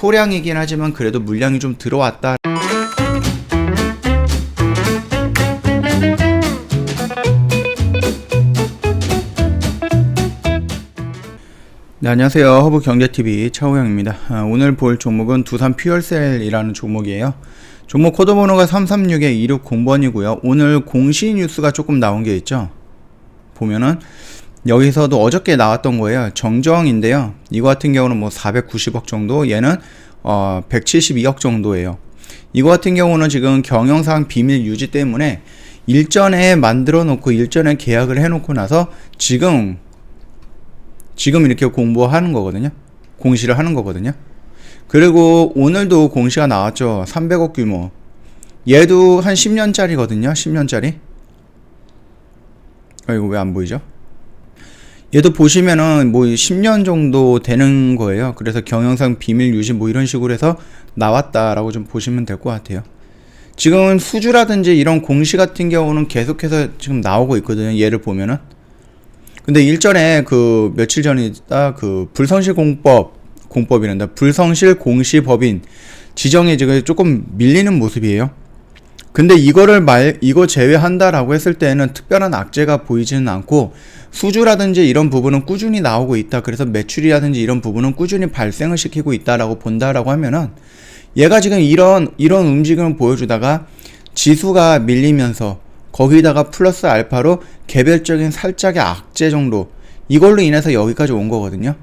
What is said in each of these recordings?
소량이긴 하지만 그래도 물량이 좀 들어왔다. 네, 안녕하세요. 허브경제TV 차우영입니다. 오늘 볼 종목은 두산 퓨얼셀이라는 종목이에요. 종목 코드 번호가 336-260번이고요. 오늘 공시 뉴스가 조금 나온 게 있죠. 보면은 여기서도 어저께 나왔던 거예요. 정정인데요. 이거 같은 경우는 뭐 490억 정도, 얘는 172억 정도예요. 이거 같은 경우는 지금 경영상 비밀 유지 때문에 일전에 만들어 놓고 일전에 계약을 해 놓고 나서 지금 이렇게 공부하는 거거든요. 공시를 하는 거거든요. 그리고 오늘도 공시가 나왔죠. 300억 규모. 얘도 한 10년짜리거든요. 10년짜리. 이거 왜 안 보이죠? 얘도 보시면은 뭐 10년 정도 되는 거예요. 그래서 경영상 비밀 유지 뭐 이런 식으로 해서 나왔다라고 좀 보시면 될 것 같아요. 지금 수주라든지 이런 공시 같은 경우는 계속해서 지금 나오고 있거든요. 얘를 보면은. 근데 일전에 그 며칠 전이다 그 불성실 공법이란다. 불성실 공시 법인 지정에 지금 조금 밀리는 모습이에요. 근데 이거 제외한다라고 했을 때는 특별한 악재가 보이지는 않고 수주라든지 이런 부분은 꾸준히 나오고 있다. 그래서 매출이라든지 이런 부분은 꾸준히 발생을 시키고 있다라고 본다라고 하면은 얘가 지금 이런 움직임을 보여주다가 지수가 밀리면서 거기다가 플러스 알파로 개별적인 살짝의 악재 정도, 이걸로 인해서 여기까지 온 거거든요.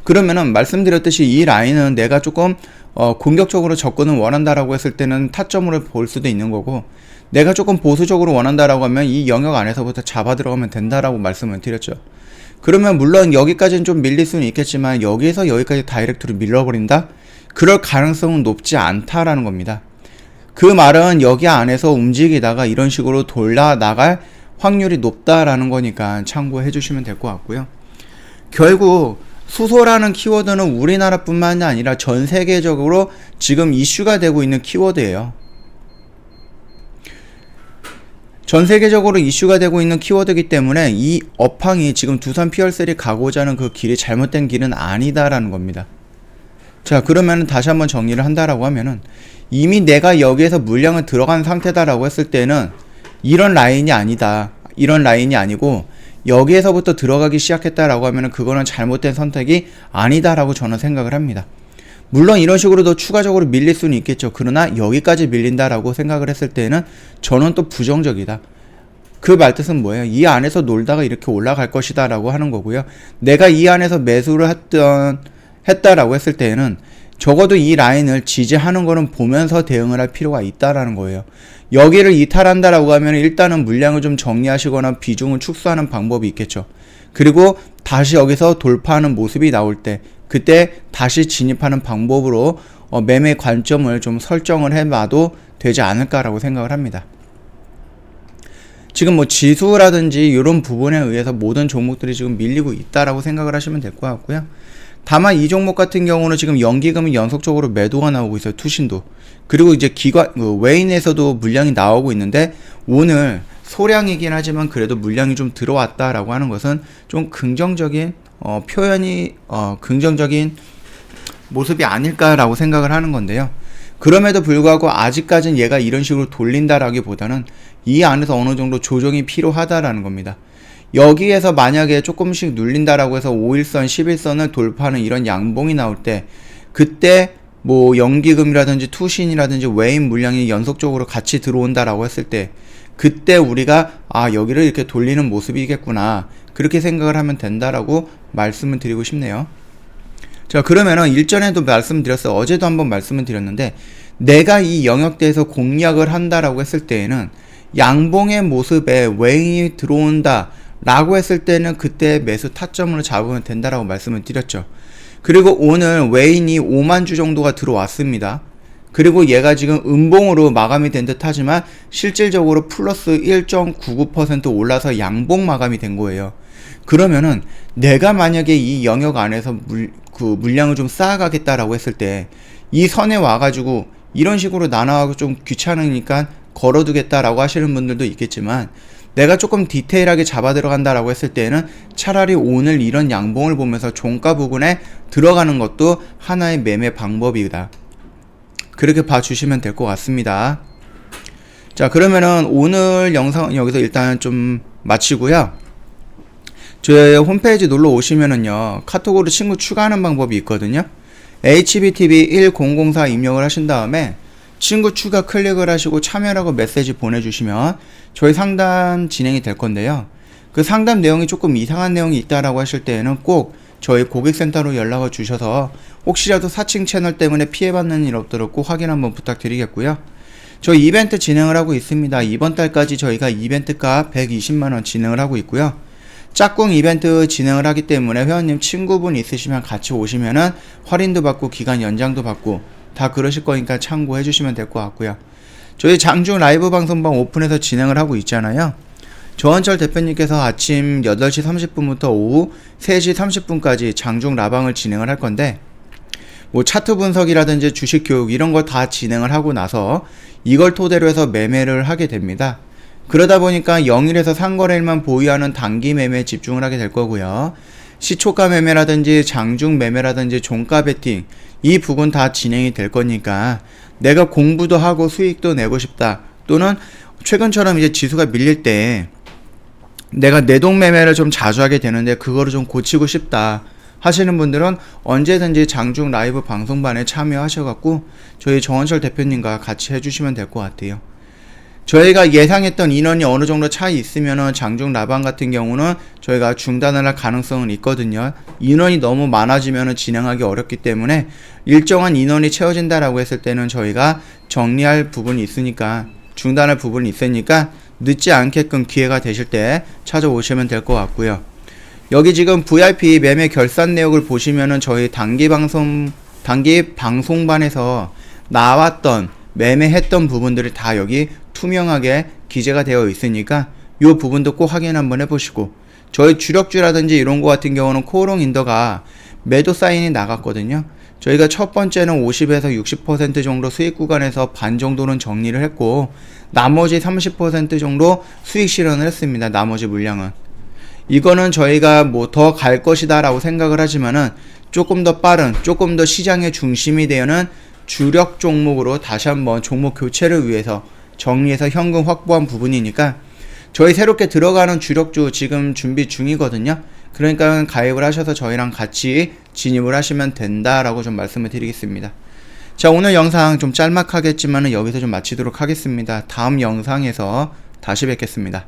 그러면은 말씀드렸듯이 이 라인은 내가 조금 공격적으로 접근을 원한다라고 했을 때는 타점으로 볼 수도 있는 거고, 내가 조금 보수적으로 원한다라고 하면 이 영역 안에서부터 잡아 들어가면 된다라고 말씀을 드렸죠. 그러면 물론 여기까지는 좀 밀릴 수는 있겠지만 여기에서 여기까지 다이렉트로 밀려버린다? 그럴 가능성은 높지 않다라는 겁니다. 그 말은 여기 안에서 움직이다가 이런 식으로 돌아 나갈 확률이 높다라는 거니까 참고해 주시면 될 것 같고요. 결국 수소라는 키워드는 우리나라뿐만이 아니라 전 세계적으로 지금 이슈가 되고 있는 키워드예요. 전 세계적으로 이슈가 되고 있는 키워드이기 때문에 이 업황이 지금 두산 퓨얼셀이 가고자 하는 그 길이 잘못된 길은 아니다라는 겁니다. 자, 그러면 다시 한번 정리를 한다라고 하면은 이미 내가 여기에서 물량을 들어간 상태다라고 했을 때는 이런 라인이 아니다. 이런 라인이 아니고 여기에서부터 들어가기 시작했다라고 하면은 그거는 잘못된 선택이 아니다라고 저는 생각을 합니다. 물론 이런 식으로 더 추가적으로 밀릴 수는 있겠죠. 그러나 여기까지 밀린다라고 생각을 했을 때는 저는 또 부정적이다. 그 말뜻은 뭐예요? 이 안에서 놀다가 이렇게 올라갈 것이다 라고 하는 거고요. 내가 이 안에서 매수를 했다라고 했을 때는 적어도 이 라인을 지지하는 거는 보면서 대응을 할 필요가 있다라는 거예요. 여기를 이탈한다라고 하면 일단은 물량을 좀 정리하시거나 비중을 축소하는 방법이 있겠죠. 그리고 다시 여기서 돌파하는 모습이 나올 때 그때 다시 진입하는 방법으로 매매 관점을 좀 설정을 해봐도 되지 않을까라고 생각을 합니다. 지금 뭐 지수라든지 이런 부분에 의해서 모든 종목들이 지금 밀리고 있다라고 생각을 하시면 될 것 같고요. 다만 이 종목 같은 경우는 지금 연기금이 연속적으로 매도가 나오고 있어요. 투신도. 그리고 이제 외인에서도 물량이 나오고 있는데 오늘 소량이긴 하지만 그래도 물량이 좀 들어왔다라고 하는 것은 좀 긍정적인 긍정적인 모습이 아닐까라고 생각을 하는 건데요. 그럼에도 불구하고 아직까지는 얘가 이런 식으로 돌린다라기보다는 이 안에서 어느 정도 조정이 필요하다라는 겁니다. 여기에서 만약에 조금씩 눌린다라고 해서 5일선, 11선을 돌파하는 이런 양봉이 나올 때 그때 뭐 연기금이라든지 투신이라든지 외인 물량이 연속적으로 같이 들어온다라고 했을 때 그때 우리가 여기를 이렇게 돌리는 모습이겠구나 그렇게 생각을 하면 된다라고 말씀을 드리고 싶네요. 자, 그러면은 일전에도 말씀드렸어요. 어제도 한번 말씀을 드렸는데 내가 이 영역대에서 공략을 한다라고 했을 때에는 양봉의 모습에 외인이 들어온다 라고 했을 때는 그때 매수 타점으로 잡으면 된다라고 말씀을 드렸죠. 그리고 오늘 외인이 5만 주 정도가 들어왔습니다. 그리고 얘가 지금 음봉으로 마감이 된 듯 하지만 실질적으로 플러스 1.99% 올라서 양봉 마감이 된 거예요. 그러면은 내가 만약에 이 영역 안에서 물량을 좀 쌓아가겠다라고 했을 때 이 선에 와가지고 이런 식으로 나눠가고 좀 귀찮으니까 걸어두겠다라고 하시는 분들도 있겠지만 내가 조금 디테일하게 잡아 들어간다라고 했을 때는 차라리 오늘 이런 양봉을 보면서 종가 부근에 들어가는 것도 하나의 매매 방법이다. 그렇게 봐주시면 될 것 같습니다. 자, 그러면은 오늘 영상 여기서 일단 좀 마치고요. 저희 홈페이지 놀러 오시면은요, 카톡으로 친구 추가하는 방법이 있거든요. HBTV1004 입력을 하신 다음에 친구 추가 클릭을 하시고 참여라고 메시지 보내주시면 저희 상담 진행이 될 건데요. 그 상담 내용이 조금 이상한 내용이 있다라고 하실 때에는 꼭 저희 고객센터로 연락을 주셔서 혹시라도 사칭 채널 때문에 피해받는 일 없도록 꼭 확인 한번 부탁드리겠고요. 저희 이벤트 진행을 하고 있습니다. 이번 달까지 저희가 이벤트가 120만원 진행을 하고 있고요. 짝꿍 이벤트 진행을 하기 때문에 회원님 친구분 있으시면 같이 오시면은 할인도 받고 기간 연장도 받고 다 그러실 거니까 참고해 주시면 될 것 같고요. 저희 장중 라이브 방송방 오픈해서 진행을 하고 있잖아요. 조원철 대표님께서 아침 8시 30분부터 오후 3시 30분까지 장중 라방을 진행을 할 건데, 뭐 차트 분석이라든지 주식 교육 이런 거 다 진행을 하고 나서 이걸 토대로 해서 매매를 하게 됩니다. 그러다 보니까 0일에서 상거래일만 보유하는 단기 매매에 집중을 하게 될 거고요. 시초가 매매라든지 장중 매매라든지 종가 베팅 이 부분 다 진행이 될 거니까 내가 공부도 하고 수익도 내고 싶다, 또는 최근처럼 이제 지수가 밀릴 때 내가 내동 매매를 좀 자주 하게 되는데 그거를 좀 고치고 싶다 하시는 분들은 언제든지 장중 라이브 방송반에 참여하셔갖고 저희 정원철 대표님과 같이 해주시면 될 것 같아요. 저희가 예상했던 인원이 어느 정도 차이 있으면은 장중 라방 같은 경우는 저희가 중단을 할 가능성은 있거든요. 인원이 너무 많아지면은 진행하기 어렵기 때문에 일정한 인원이 채워진다라고 했을 때는 저희가 정리할 부분이 있으니까, 중단할 부분이 있으니까 늦지 않게끔 기회가 되실 때 찾아오시면 될 것 같고요. 여기 지금 VIP 매매 결산 내역을 보시면은 저희 단기 방송반에서 나왔던 매매했던 부분들이 다 여기 투명하게 기재가 되어 있으니까 이 부분도 꼭 확인 한번 해보시고, 저희 주력주라든지 이런 거 같은 경우는 코오롱 인더가 매도 사인이 나갔거든요. 저희가 첫 번째는 50에서 60% 정도 수익 구간에서 반 정도는 정리를 했고, 나머지 30% 정도 수익 실현을 했습니다. 나머지 물량은. 이거는 저희가 뭐 더 갈 것이다 라고 생각을 하지만은 조금 더 빠른, 조금 더 시장의 중심이 되는 주력 종목으로 다시 한번 종목 교체를 위해서 정리해서 현금 확보한 부분이니까, 저희 새롭게 들어가는 주력주 지금 준비 중이거든요. 그러니까 가입을 하셔서 저희랑 같이 진입을 하시면 된다라고 좀 말씀을 드리겠습니다. 자, 오늘 영상 좀 짤막하겠지만 여기서 좀 마치도록 하겠습니다. 다음 영상에서 다시 뵙겠습니다.